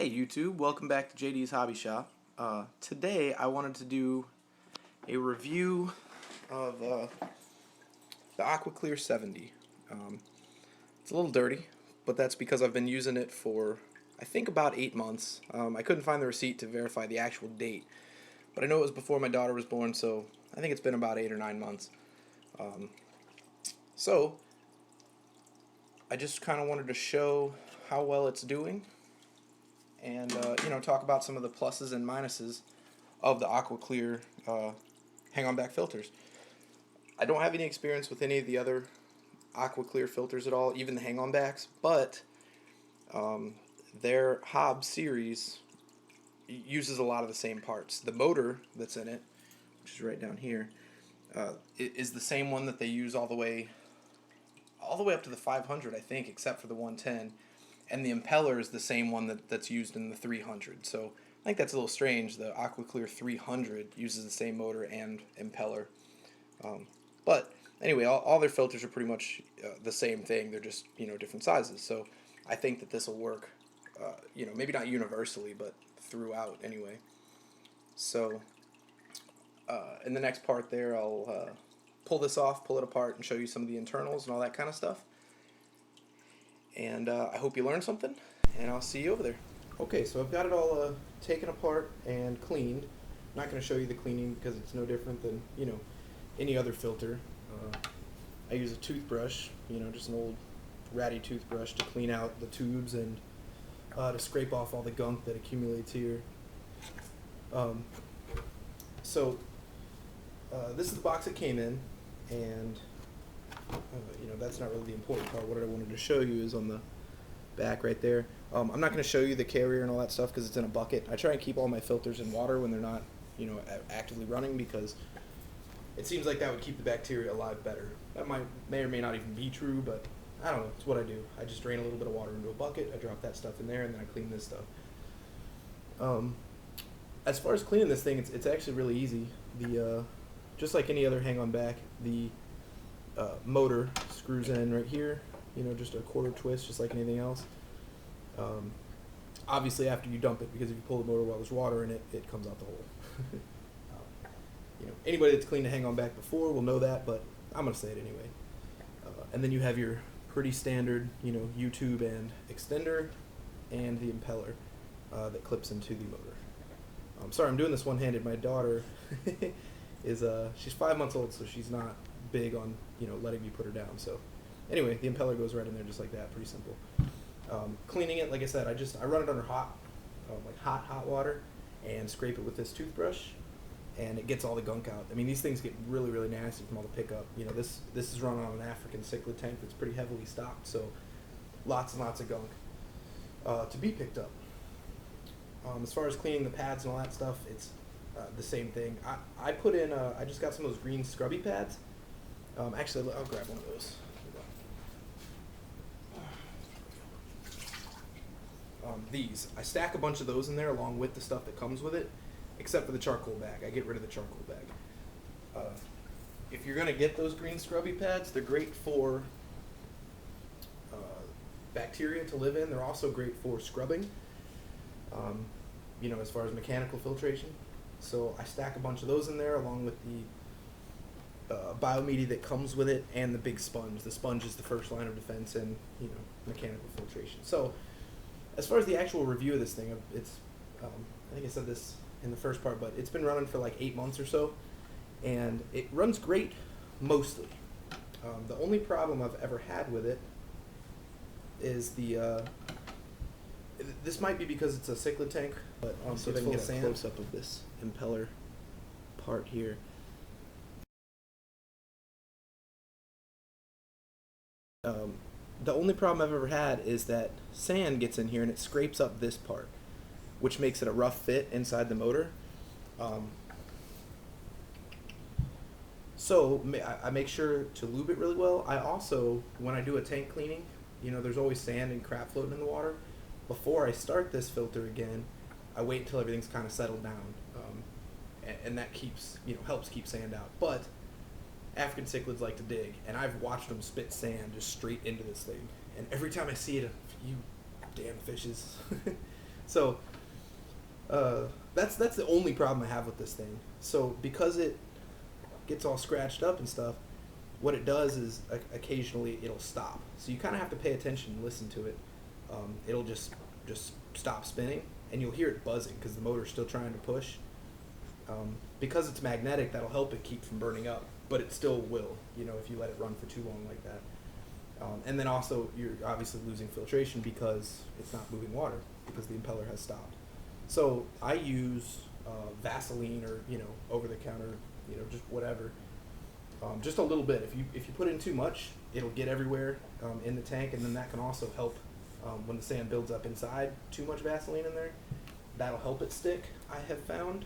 Hey YouTube, welcome back to JD's Hobby Shop. Today I wanted to do a review of the Aquaclear 70. It's a little dirty, but that's because I've been using it for I think about 8 months. I couldn't find the receipt to verify the actual date, but I know it was before my daughter was born, so I think it's been about 8 or 9 months. So I just kind of wanted to show how well it's doing and talk about some of the pluses and minuses of the Aquaclear hang-on back filters. I don't have any experience with any of the other Aquaclear filters at all, even the hang-on backs, but their Hobbs series uses a lot of the same parts. The motor that's in it, which is right down here, is the same one that they use all the way up to the 500, I think, except for the 110. And the impeller is the same one that's used in the 300. So I think that's a little strange. The Aquaclear 300 uses the same motor and impeller. But anyway, all their filters are pretty much the same thing. They're just different sizes. So I think that this will work. Maybe not universally, but throughout anyway. So in the next part there, I'll pull this off, pull it apart, and show you some of the internals and all that kind of stuff. And I hope you learned something, and I'll see you over there. Okay, so I've got it all taken apart and cleaned. I'm not going to show you the cleaning because it's no different than, any other filter. I use a toothbrush, just an old ratty toothbrush to clean out the tubes and to scrape off all the gunk that accumulates here. This is the box it came in, and that's not really the important part. What I wanted to show you is on the back right there. I'm not going to show you the carrier and all that stuff because it's in a bucket. I try and keep all my filters in water when they're not, actively running, because it seems like that would keep the bacteria alive better. That may or may not even be true, but I don't know. It's what I do. I just drain a little bit of water into a bucket. I drop that stuff in there, and then I clean this stuff. As far as cleaning this thing, it's actually really easy. Just like any other hang-on back, the motor screws in right here, just a quarter twist, just like anything else. Obviously after you dump it, because if you pull the motor while there's water in it, it comes out the hole. Anybody that's cleaned a hang-on back before will know that, but I'm going to say it anyway. And then you have your pretty standard, U-tube and extender, and the impeller that clips into the motor. Sorry, I'm doing this one-handed. My daughter is she's 5 months old, so she's not big on letting me put her down. So anyway, the impeller goes right in there just like that. Pretty simple. Cleaning it, like I said, I run it under hot water and scrape it with this toothbrush, and it gets all the gunk out. I mean, these things get really nasty from all the pickup. This is run on an African cichlid tank that's pretty heavily stocked, so lots and lots of gunk to be picked up. As far as cleaning the pads and all that stuff, it's the same thing. I put in I just got some of those green scrubby pads. Actually, I'll grab one of those. These. I stack a bunch of those in there along with the stuff that comes with it, except for the charcoal bag. I get rid of the charcoal bag. If you're going to get those green scrubby pads, they're great for bacteria to live in. They're also great for scrubbing, as far as mechanical filtration. So I stack a bunch of those in there along with the biomedia that comes with it and the big sponge. The sponge is the first line of defense in mechanical filtration. So as far as the actual review of this thing, it's I think I said this in the first part, but it's been running for like 8 months or so, and it runs great mostly. The only problem I've ever had with it is this might be because it's a cichlid tank, but see if I can get a close up of this impeller part here. The only problem I've ever had is that sand gets in here and it scrapes up this part, which makes it a rough fit inside the motor. So I make sure to lube it really well. I also, when I do a tank cleaning, there's always sand and crap floating in the water. Before I start this filter again, I wait until everything's kind of settled down, and that helps keep sand out. But African cichlids like to dig, and I've watched them spit sand just straight into this thing. And every time I see it, you damn fishes. So that's the only problem I have with this thing. So because it gets all scratched up and stuff, what it does is occasionally it'll stop. So you kind of have to pay attention and listen to it. It'll just stop spinning, and you'll hear it buzzing because the motor's still trying to push. Because it's magnetic, that'll help it keep from burning up, but it still will, you know, if you let it run for too long like that. And then also you're obviously losing filtration because it's not moving water because the impeller has stopped. So I use Vaseline or, you know, over the counter, you know, just whatever. Just a little bit. If you put in too much, it'll get everywhere in the tank, and then that can also help when the sand builds up inside. Too much Vaseline in there, that'll help it stick, I have found.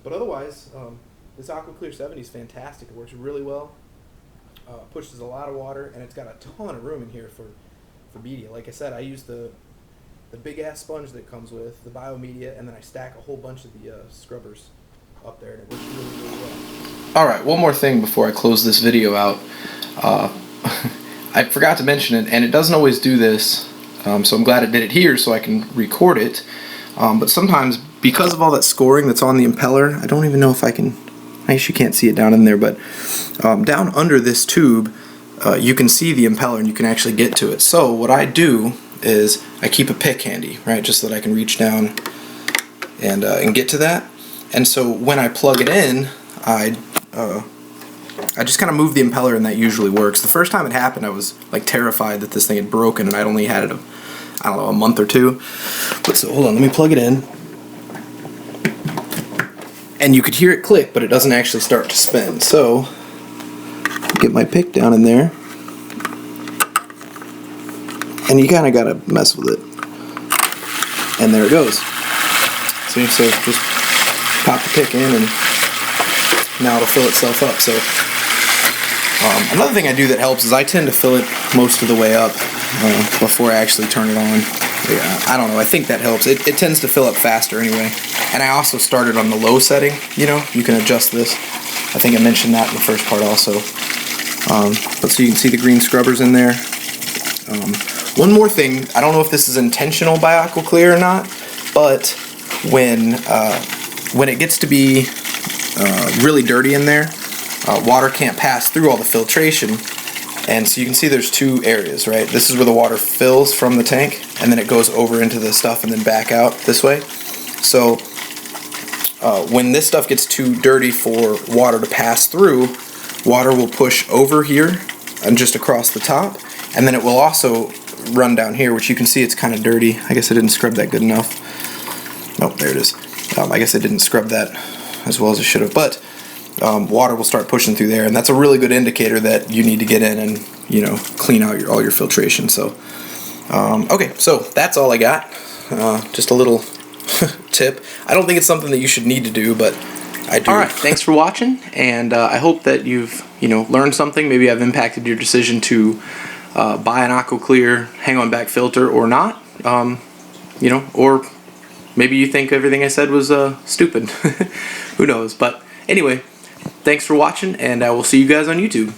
But otherwise, this Aquaclear 70 is fantastic. It works really well. Pushes a lot of water, and it's got a ton of room in here for media. Like I said, I use the big ass sponge that comes with the biomedia, and then I stack a whole bunch of the scrubbers up there, and it works really, really well. Alright, one more thing before I close this video out. I forgot to mention it, and it doesn't always do this, so I'm glad it did it here so I can record it. But sometimes, because of all that scoring that's on the impeller, I don't even know if I can, I guess you can't see it down in there, but down under this tube, you can see the impeller and you can actually get to it. So what I do is I keep a pick handy, right, just so that I can reach down and get to that. And so when I plug it in, I just kind of move the impeller, and that usually works. The first time it happened, I was like terrified that this thing had broken, and I'd only had it, I don't know, a month or two. But so hold on, let me plug it in. And you could hear it click, but it doesn't actually start to spin. So get my pick down in there, and you kind of gotta mess with it. And there it goes. See, so just pop the pick in, and now it'll fill itself up. So another thing I do that helps is I tend to fill it most of the way up before I actually turn it on. Yeah, I don't know, I think that helps. It tends to fill up faster anyway. And I also started on the low setting, you know, you can adjust this. I think I mentioned that in the first part also. But so you can see the green scrubbers in there. One more thing, I don't know if this is intentional by Aquaclear or not, but when it gets to be really dirty in there, water can't pass through all the filtration, and so you can see there's two areas, right? This is where the water fills from the tank, and then it goes over into the stuff and then back out this way. So when this stuff gets too dirty for water to pass through, water will push over here and just across the top, and then it will also run down here, which you can see it's kind of dirty. I guess I didn't scrub that good enough. Oh, there it is. I guess I didn't scrub that as well as I should have, but water will start pushing through there, and that's a really good indicator that you need to get in and, you know, clean out all your filtration. So okay, so that's all I got. Just a little tip. I don't think it's something that you should need to do, but I do. Alright, thanks for watching, and I hope that you've, you know, learned something. Maybe I've impacted your decision to buy an Aquaclear hang-on back filter or not. You know, or maybe you think everything I said was stupid. Who knows? But anyway, thanks for watching, and I will see you guys on YouTube.